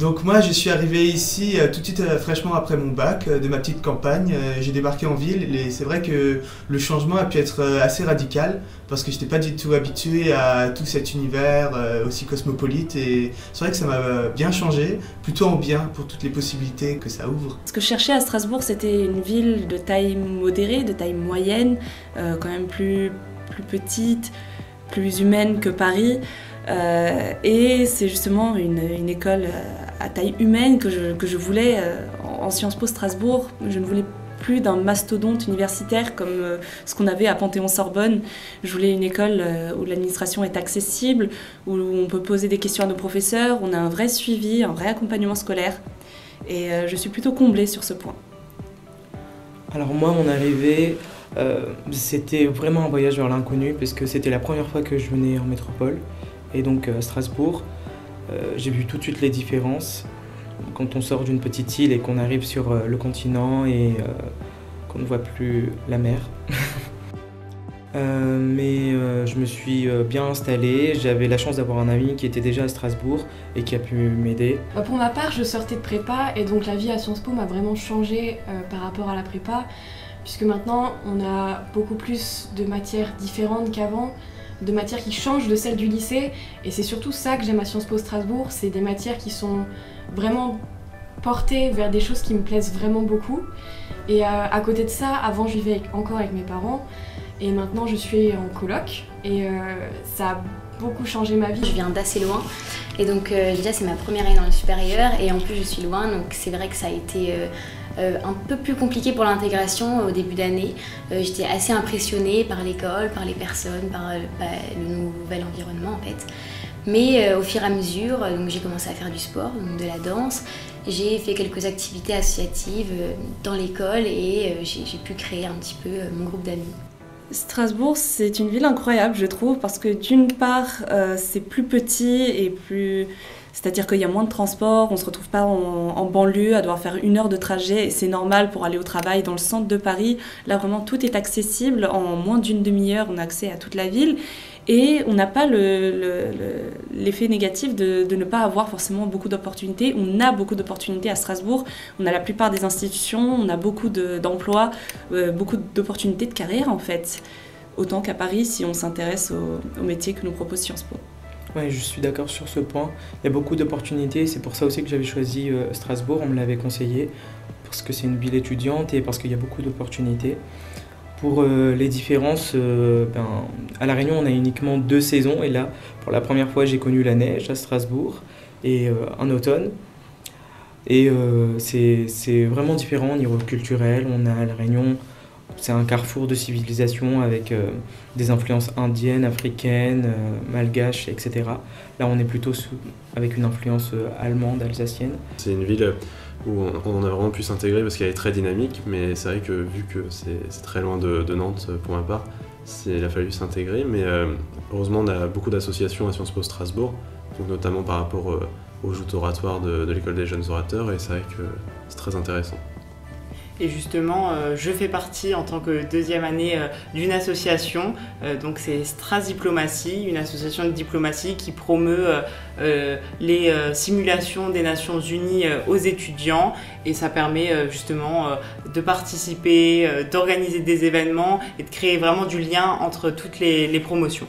Donc moi je suis arrivé ici tout de suite fraîchement après mon bac de ma petite campagne. J'ai débarqué en ville et c'est vrai que le changement a pu être assez radical parce que je n'étais pas du tout habitué à tout cet univers aussi cosmopolite et c'est vrai que ça m'a bien changé, plutôt en bien pour toutes les possibilités que ça ouvre. Ce que je cherchais à Strasbourg, c'était une ville de taille modérée, de taille moyenne, quand même plus petite, plus humaine que Paris. Et c'est justement une école à taille humaine que je voulais en Sciences Po Strasbourg. Je ne voulais plus d'un mastodonte universitaire comme ce qu'on avait à Panthéon-Sorbonne. Je voulais une école où l'administration est accessible, où on peut poser des questions à nos professeurs, on a un vrai suivi, un vrai accompagnement scolaire. Et je suis plutôt comblée sur ce point. Alors moi, mon arrivée, c'était vraiment un voyage vers l'inconnu parce que c'était la première fois que je venais en métropole. Et donc à Strasbourg, j'ai vu tout de suite les différences quand on sort d'une petite île et qu'on arrive sur le continent et qu'on ne voit plus la mer. Mais je me suis bien installé, j'avais la chance d'avoir un ami qui était déjà à Strasbourg et qui a pu m'aider. Pour ma part, je sortais de prépa et donc la vie à Sciences Po m'a vraiment changé par rapport à la prépa, puisque maintenant on a beaucoup plus de matières différentes qu'avant, de matières qui changent de celles du lycée, et c'est surtout ça que j'aime à Sciences Po Strasbourg, c'est des matières qui sont vraiment portées vers des choses qui me plaisent vraiment beaucoup. Et à côté de ça, avant je vivais encore avec mes parents, et maintenant je suis en coloc, et ça a beaucoup changé ma vie. Je viens d'assez loin, et donc déjà c'est ma première année dans le supérieur, et en plus je suis loin, donc c'est vrai que ça a été un peu plus compliqué pour l'intégration au début d'année. J'étais assez impressionnée par l'école, par les personnes, par le nouvel environnement en fait. Mais au fur et à mesure, j'ai commencé à faire du sport, donc de la danse. J'ai fait quelques activités associatives dans l'école et j'ai pu créer un petit peu mon groupe d'amis. Strasbourg, c'est une ville incroyable, je trouve, parce que d'une part, c'est plus petit et plus... C'est-à-dire qu'il y a moins de transport, on ne se retrouve pas en banlieue à devoir faire 1 heure de trajet, et c'est normal pour aller au travail dans le centre de Paris. Là, vraiment, tout est accessible. En moins d'une demi-heure, on a accès à toute la ville. Et on n'a pas l'effet négatif de ne pas avoir forcément beaucoup d'opportunités. On a beaucoup d'opportunités à Strasbourg. On a la plupart des institutions, on a beaucoup d'emplois, beaucoup d'opportunités de carrière, en fait. Autant qu'à Paris, si on s'intéresse aux métiers que nous propose Sciences Po. Oui, je suis d'accord sur ce point. Il y a beaucoup d'opportunités, c'est pour ça aussi que j'avais choisi Strasbourg, on me l'avait conseillé, parce que c'est une ville étudiante et parce qu'il y a beaucoup d'opportunités. Pour les différences, à La Réunion on a uniquement 2 saisons, et là, pour la première fois, j'ai connu la neige à Strasbourg, et en automne. Et c'est vraiment différent au niveau culturel. On a La Réunion, c'est un carrefour de civilisation avec des influences indiennes, africaines, malgaches, etc. Là, on est plutôt avec une influence allemande, alsacienne. C'est une ville où on a vraiment pu s'intégrer parce qu'elle est très dynamique, mais c'est vrai que vu que c'est très loin de Nantes pour ma part, il a fallu s'intégrer. Mais heureusement, on a beaucoup d'associations à Sciences Po Strasbourg, donc notamment par rapport aux joutes oratoires de l'école des jeunes orateurs, et c'est vrai que c'est très intéressant. Et justement, je fais partie en tant que 2e année d'une association, donc c'est Stras Diplomatie, une association de diplomatie qui promeut les simulations des Nations Unies aux étudiants, et ça permet justement de participer, d'organiser des événements et de créer vraiment du lien entre toutes les promotions.